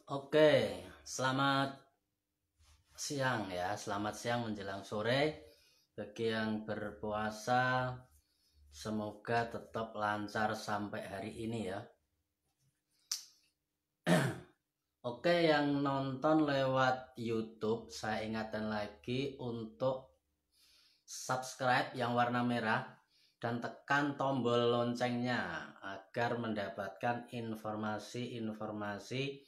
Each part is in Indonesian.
Oke, selamat siang ya. Selamat siang menjelang sore. Bagi yang berpuasa, semoga tetap lancar sampai hari ini ya. Oke, yang nonton lewat YouTube, saya ingatkan lagi untuk subscribe yang warna merah dan tekan tombol loncengnya agar mendapatkan informasi-informasi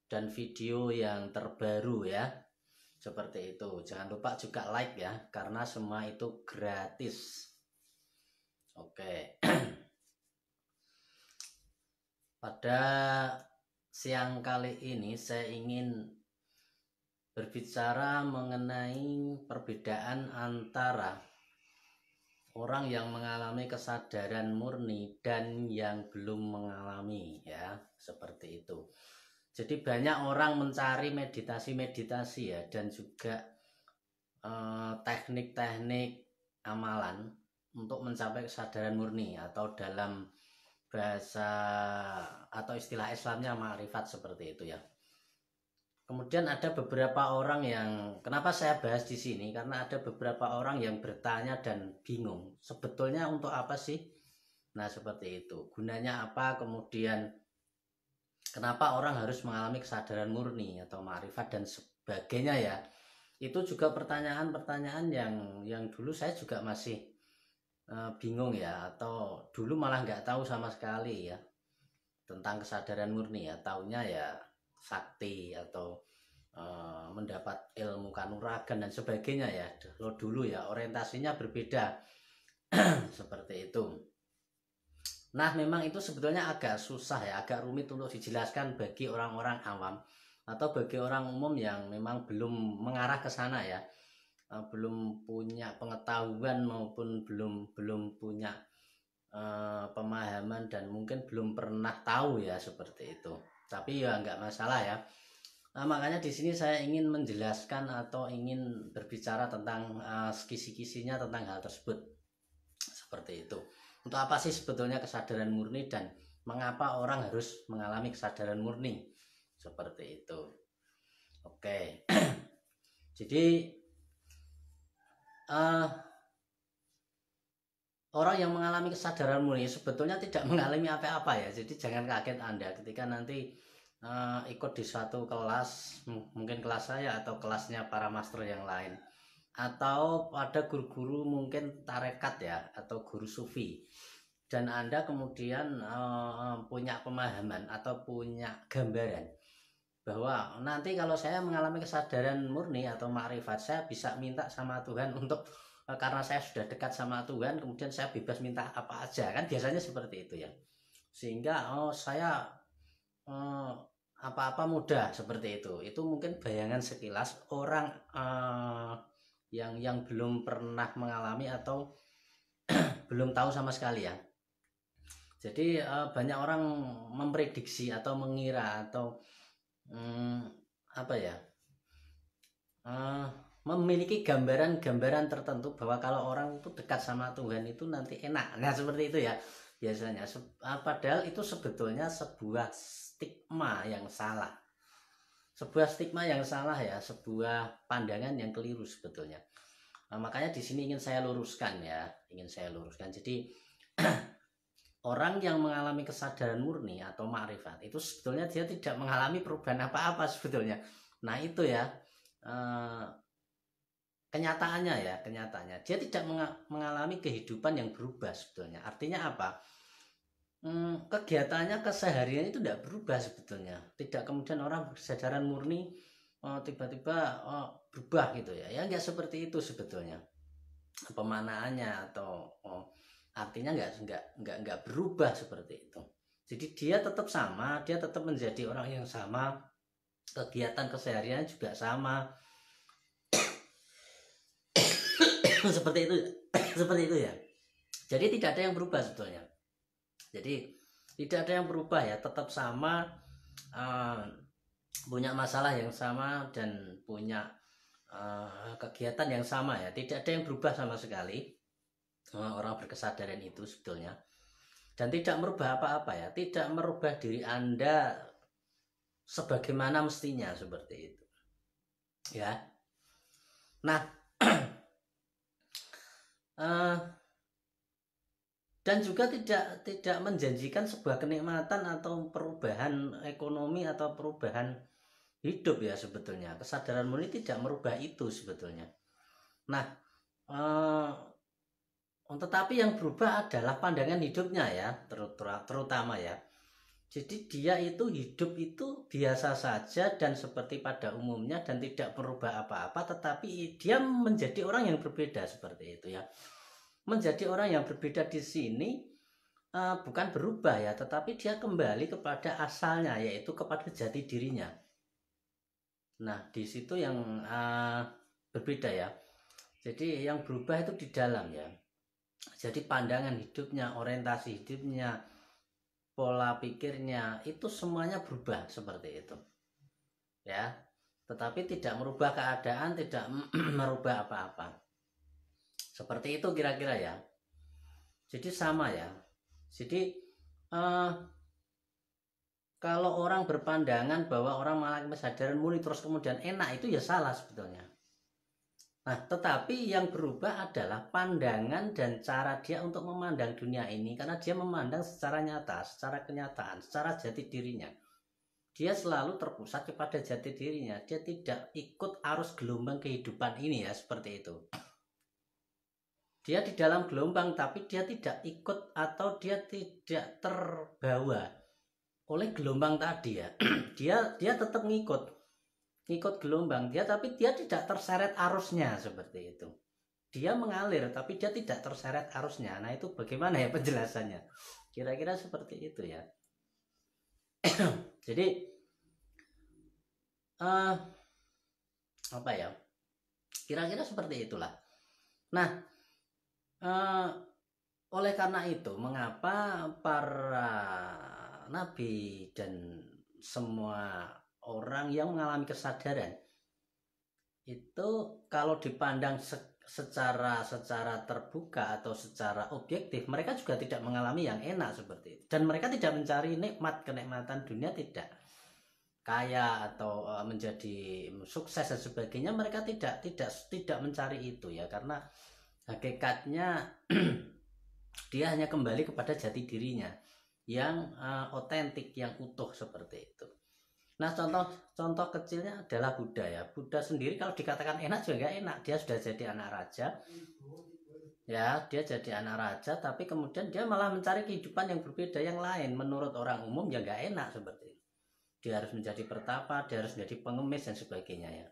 dan video yang terbaru ya, seperti itu. Jangan lupa juga like ya, karena semua itu gratis. Oke. Pada siang kali ini saya ingin berbicara mengenai perbedaan antara orang yang mengalami kesadaran murni dan yang belum mengalami ya, seperti itu. Jadi banyak orang mencari meditasi ya, dan juga teknik-teknik amalan untuk mencapai kesadaran murni, atau dalam bahasa atau istilah Islamnya ma'rifat, seperti itu ya. Kemudian ada beberapa orang yang, kenapa saya bahas di sini, karena ada beberapa orang yang bertanya dan bingung sebetulnya untuk apa sih. Nah, seperti itu, gunanya apa, kemudian kenapa orang harus mengalami kesadaran murni atau ma'rifat dan sebagainya ya. Itu juga pertanyaan-pertanyaan yang dulu saya juga masih bingung ya, atau dulu malah nggak tahu sama sekali ya tentang kesadaran murni ya. Taunya ya sakti atau mendapat ilmu kanuragan dan sebagainya ya. Lo dulu ya orientasinya berbeda seperti itu. Nah, memang itu sebetulnya agak susah ya, agak rumit untuk dijelaskan bagi orang-orang awam atau bagi orang umum yang memang belum mengarah ke sana ya, belum punya pengetahuan maupun belum punya pemahaman, dan mungkin belum pernah tahu ya, seperti itu. Tapi ya nggak masalah ya. Nah, makanya di sini saya ingin menjelaskan atau ingin berbicara tentang kisi-kisinya tentang hal tersebut, seperti itu. Untuk apa sih sebetulnya kesadaran murni dan mengapa orang harus mengalami kesadaran murni, seperti itu. Oke. Jadi orang yang mengalami kesadaran murni sebetulnya tidak mengalami apa-apa ya. Jadi jangan kaget Anda ketika nanti ikut di suatu kelas, mungkin kelas saya atau kelasnya para master yang lain, atau pada guru-guru mungkin tarekat ya, atau guru sufi, dan Anda kemudian punya pemahaman atau punya gambaran bahwa nanti kalau saya mengalami kesadaran murni atau ma'rifat, saya bisa minta sama Tuhan untuk karena saya sudah dekat sama Tuhan, kemudian saya bebas minta apa aja, kan biasanya seperti itu ya. Sehingga saya apa-apa mudah, seperti itu. Itu mungkin bayangan sekilas orang yang belum pernah mengalami atau belum tahu sama sekali ya. Jadi banyak orang memprediksi atau mengira atau apa ya, memiliki gambaran-gambaran tertentu bahwa kalau orang itu dekat sama Tuhan itu nanti enak. Nah, seperti itu ya biasanya. Padahal itu sebetulnya sebuah stigma yang salah. Sebuah stigma yang salah ya, sebuah pandangan yang keliru sebetulnya. Nah, makanya di sini ingin saya luruskan ya, Jadi orang yang mengalami kesadaran murni atau ma'rifat itu sebetulnya dia tidak mengalami perubahan apa-apa sebetulnya. Nah, itu ya kenyataannya dia tidak mengalami kehidupan yang berubah sebetulnya. Artinya apa? Kegiatannya, kesehariannya itu tidak berubah sebetulnya. Tidak kemudian orang kesadaran murni tiba-tiba berubah gitu ya. Ya nggak seperti itu sebetulnya pemanaannya, atau artinya nggak berubah seperti itu. Jadi dia tetap sama, dia tetap menjadi orang yang sama, kegiatan kesehariannya juga sama. seperti itu ya. Jadi tidak ada yang berubah sebetulnya. Jadi tidak ada yang berubah ya, tetap sama, punya masalah yang sama dan punya kegiatan yang sama ya. Tidak ada yang berubah sama sekali orang berkesadaran itu sebetulnya. Dan tidak merubah apa-apa ya, tidak merubah diri Anda sebagaimana mestinya seperti itu. Ya. Nah, dan juga tidak menjanjikan sebuah kenikmatan atau perubahan ekonomi atau perubahan hidup ya sebetulnya. Kesadaran murni tidak merubah itu sebetulnya. Nah, tetapi yang berubah adalah pandangan hidupnya ya, terutama ya. Jadi dia itu hidup itu biasa saja dan seperti pada umumnya dan tidak merubah apa-apa, tetapi dia menjadi orang yang berbeda seperti itu ya. Menjadi orang yang berbeda di sini bukan berubah ya, tetapi dia kembali kepada asalnya, yaitu kepada jati dirinya. Nah, di situ yang berbeda ya. Jadi yang berubah itu di dalam ya. Jadi pandangan hidupnya, orientasi hidupnya, pola pikirnya itu semuanya berubah seperti itu. Ya. Tetapi tidak merubah keadaan, tidak merubah apa-apa. Seperti itu kira-kira ya. Jadi sama ya. Jadi kalau orang berpandangan bahwa orang mengalami kesadaran murni terus kemudian enak, itu ya salah sebetulnya. Nah, tetapi yang berubah adalah pandangan dan cara dia untuk memandang dunia ini, karena dia memandang secara nyata, secara kenyataan, secara jati dirinya. Dia selalu terpusat kepada jati dirinya. Dia tidak ikut arus gelombang kehidupan ini ya, seperti itu. Dia di dalam gelombang, tapi dia tidak ikut atau dia tidak terbawa oleh gelombang tadi ya. Dia tetap ngikut gelombang dia, tapi dia tidak terseret arusnya seperti itu. Dia mengalir tapi dia tidak terseret arusnya. Nah, itu bagaimana ya penjelasannya? Kira-kira seperti itu ya. Jadi apa ya? Kira-kira seperti itulah. Nah, oleh karena itu, mengapa para nabi dan semua orang yang mengalami kesadaran itu kalau dipandang secara terbuka atau secara objektif, mereka juga tidak mengalami yang enak seperti itu, dan mereka tidak mencari kenikmatan dunia, tidak kaya atau menjadi sukses dan sebagainya. Mereka tidak mencari itu ya, karena hakikatnya dia hanya kembali kepada jati dirinya yang otentik, yang utuh seperti itu. Nah, contoh kecilnya adalah Buddha ya. Buddha sendiri kalau dikatakan enak juga nggak enak. Dia sudah jadi anak raja. Ya, dia jadi anak raja, tapi kemudian dia malah mencari kehidupan yang berbeda, yang lain. Menurut orang umum ya nggak enak seperti itu. Dia harus menjadi pertapa, dia harus menjadi pengemis dan sebagainya ya.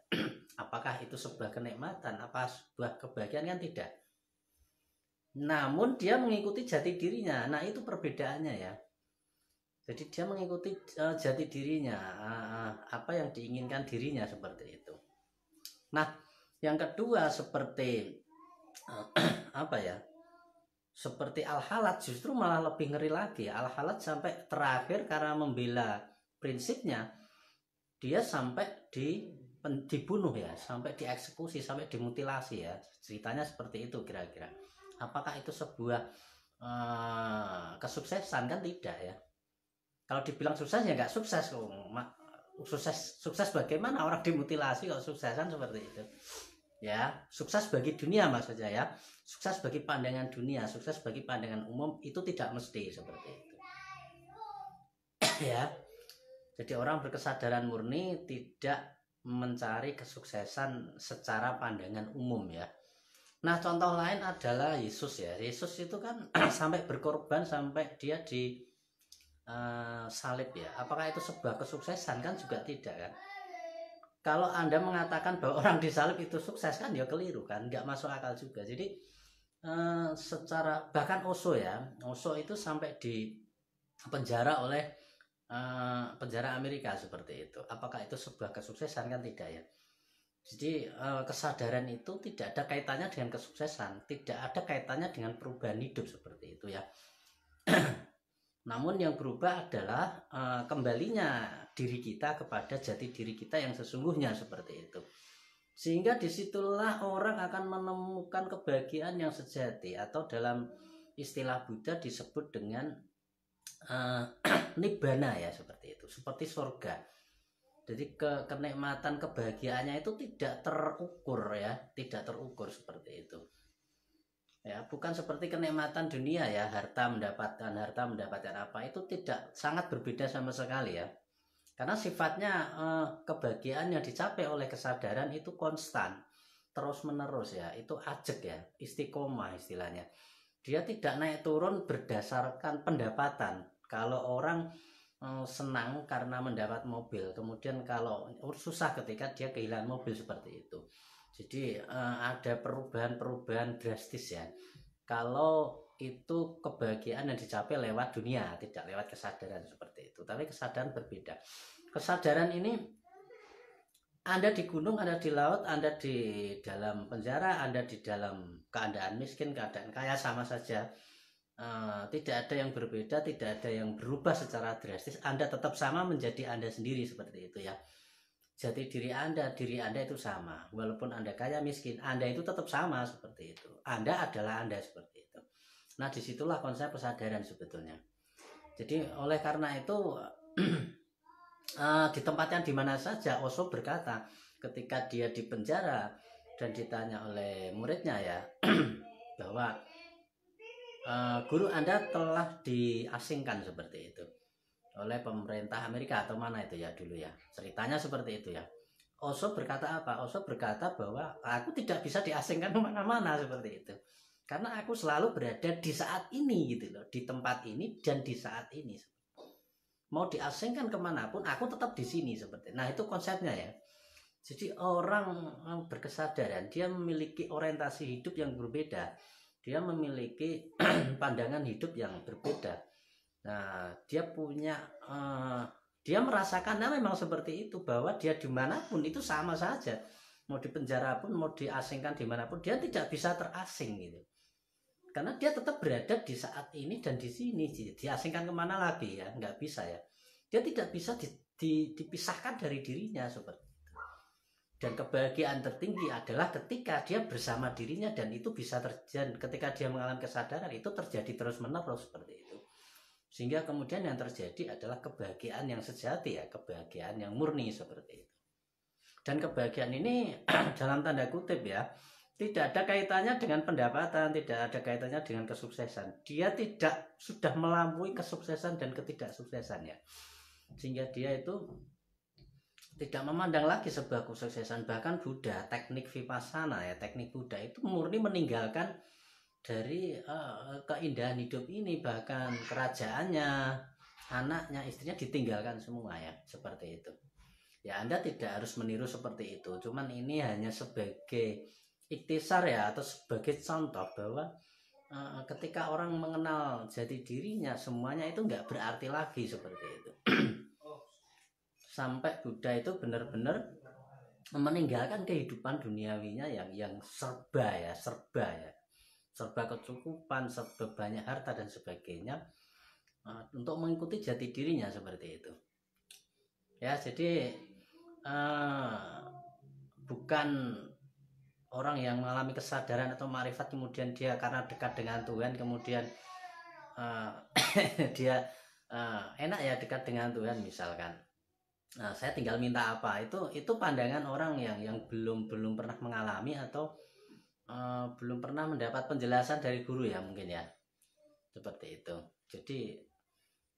Apakah itu sebuah kenikmatan? Apa sebuah kebahagiaan? Kan tidak. Namun dia mengikuti jati dirinya. Nah, itu perbedaannya ya. Jadi dia mengikuti jati dirinya, apa yang diinginkan dirinya seperti itu. Nah, yang kedua seperti apa ya? Seperti Al-Halat justru malah lebih ngeri lagi. Al-Halat sampai terakhir karena membela prinsipnya, dia sampai dibunuh ya, sampai dieksekusi, sampai dimutilasi ya. Ceritanya seperti itu kira-kira. Apakah itu sebuah kesuksesan? Kan tidak ya. Kalau dibilang sukses ya nggak sukses. Sukses bagaimana orang dimutilasi kalau suksesan seperti itu ya. Sukses bagi dunia maksudnya ya, sukses bagi pandangan dunia, sukses bagi pandangan umum itu tidak mesti seperti itu ya. Jadi orang berkesadaran murni tidak mencari kesuksesan secara pandangan umum ya. Nah, contoh lain adalah Yesus ya. Yesus itu kan sampai berkorban, sampai dia di salib ya. Apakah itu sebuah kesuksesan? Kan juga tidak kan. Kalau Anda mengatakan bahwa orang disalib itu sukses, kan ya keliru kan, nggak masuk akal juga. Jadi secara, bahkan Osho ya, Osho itu sampai di penjara oleh penjara Amerika seperti itu. Apakah itu sebuah kesuksesan? Kan tidak ya. Jadi kesadaran itu tidak ada kaitannya dengan kesuksesan, tidak ada kaitannya dengan perubahan hidup seperti itu ya. Namun yang berubah adalah kembalinya diri kita kepada jati diri kita yang sesungguhnya seperti itu. Sehingga disitulah orang akan menemukan kebahagiaan yang sejati, atau dalam istilah Buddha disebut dengan nibbana ya, seperti itu, seperti surga. Jadi kenikmatan kebahagiaannya itu tidak terukur ya, tidak terukur seperti itu. Ya, bukan seperti kenikmatan dunia ya, harta mendapatkan apa, itu tidak, sangat berbeda sama sekali ya. Karena sifatnya kebahagiaan yang dicapai oleh kesadaran itu konstan, terus menerus ya, itu ajek ya, istiqomah istilahnya. Dia tidak naik turun berdasarkan pendapatan. Kalau orang senang karena mendapat mobil, kemudian kalau susah ketika dia kehilangan mobil seperti itu. Jadi ada perubahan-perubahan drastis ya. Kalau itu kebahagiaan yang dicapai lewat dunia, tidak lewat kesadaran seperti itu. Tapi kesadaran berbeda. Kesadaran ini Anda di gunung, Anda di laut, Anda di dalam penjara, Anda di dalam keadaan miskin, keadaan kaya, sama saja. Tidak ada yang berbeda, tidak ada yang berubah secara drastis. Anda tetap sama menjadi Anda sendiri seperti itu ya. Jati diri Anda itu sama. Walaupun Anda kaya miskin, Anda itu tetap sama seperti itu. Anda adalah Anda seperti itu. Nah, disitulah konsep kesadaran sebetulnya. Jadi oleh karena itu di tempat yang dimana saja, Osho berkata ketika dia di penjara dan ditanya oleh muridnya ya bahwa guru Anda telah diasingkan seperti itu oleh pemerintah Amerika atau mana itu ya dulu ya, ceritanya seperti itu ya. Osho berkata apa? Osho berkata bahwa aku tidak bisa diasingkan kemana-mana seperti itu, karena aku selalu berada di saat ini gitu loh, di tempat ini dan di saat ini. Mau diasingkan kemanapun, aku tetap di sini seperti. Nah itu konsepnya ya. Jadi orang berkesadaran, dia memiliki orientasi hidup yang berbeda. Dia memiliki pandangan hidup yang berbeda. Nah, dia punya, dia merasakannya memang seperti itu, bahwa dia dimanapun itu sama saja. Mau di penjara pun, mau diasingkan dimanapun, dia tidak bisa terasing gitu. Karena dia tetap berada di saat ini dan di sini. Diasingkan kemana lagi ya? Nggak bisa ya. Dia tidak bisa dipisahkan dari dirinya seperti. Dan kebahagiaan tertinggi adalah ketika dia bersama dirinya, dan itu bisa terjadi ketika dia mengalami kesadaran, itu terjadi terus-menerus seperti itu. Sehingga kemudian yang terjadi adalah kebahagiaan yang sejati ya, kebahagiaan yang murni seperti itu. Dan kebahagiaan ini dalam tanda kutip ya, tidak ada kaitannya dengan pendapatan, tidak ada kaitannya dengan kesuksesan. Dia tidak sudah melampaui kesuksesan dan ketidaksuksesan ya. Sehingga dia itu tidak memandang lagi sebuah kesuksesan. Bahkan Buddha, teknik vipassana ya, teknik Buddha itu murni meninggalkan dari keindahan hidup ini, bahkan kerajaannya, anaknya, istrinya ditinggalkan semua ya, seperti itu. Ya Anda tidak harus meniru seperti itu, cuman ini hanya sebagai ikhtisar ya, atau sebagai contoh bahwa ketika orang mengenal jati dirinya, semuanya itu nggak berarti lagi seperti itu. Sampai Buddha itu benar-benar meninggalkan kehidupan duniawinya yang serba ya, serba kecukupan, serba banyak harta dan sebagainya, untuk mengikuti jati dirinya seperti itu. Ya, jadi bukan orang yang mengalami kesadaran atau ma'rifat kemudian dia karena dekat dengan Tuhan kemudian dia enak ya dekat dengan Tuhan misalkan. Nah, saya tinggal minta apa, itu pandangan orang yang belum pernah mengalami atau belum pernah mendapat penjelasan dari guru ya mungkin ya, seperti itu. Jadi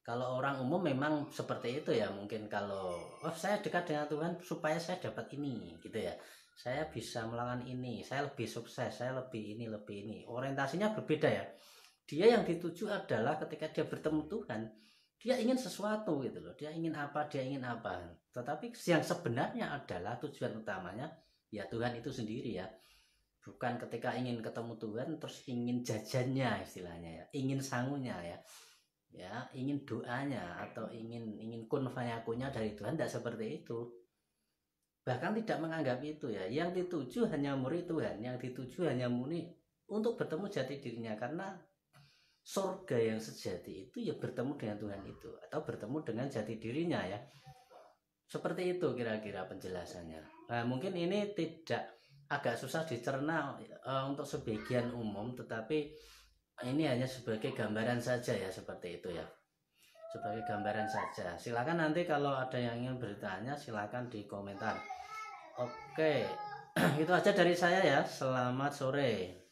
kalau orang umum memang seperti itu ya, mungkin kalau saya dekat dengan Tuhan supaya saya dapat ini gitu ya, saya bisa melakukan ini, saya lebih sukses, saya lebih ini, orientasinya berbeda ya. Dia yang dituju adalah ketika dia bertemu Tuhan, dia ingin sesuatu gitu loh, dia ingin apa. Tetapi yang sebenarnya adalah tujuan utamanya ya Tuhan itu sendiri ya. Bukan ketika ingin ketemu Tuhan terus ingin jajannya istilahnya ya, ingin sangunya ya, ingin doanya atau ingin kun fayakunnya dari Tuhan, tidak seperti itu. Bahkan tidak menganggap itu ya. Yang dituju hanya murid Tuhan, yang dituju hanya murni untuk bertemu jati dirinya, karena surga yang sejati itu ya bertemu dengan Tuhan itu, atau bertemu dengan jati dirinya ya. Seperti itu kira-kira penjelasannya. Nah, mungkin ini agak susah dicerna untuk sebagian umum, tetapi ini hanya sebagai gambaran saja ya, seperti itu ya. sebagai gambaran saja. Silakan nanti kalau ada yang ingin bertanya silakan di komentar. Oke, itu aja dari saya ya. Selamat sore.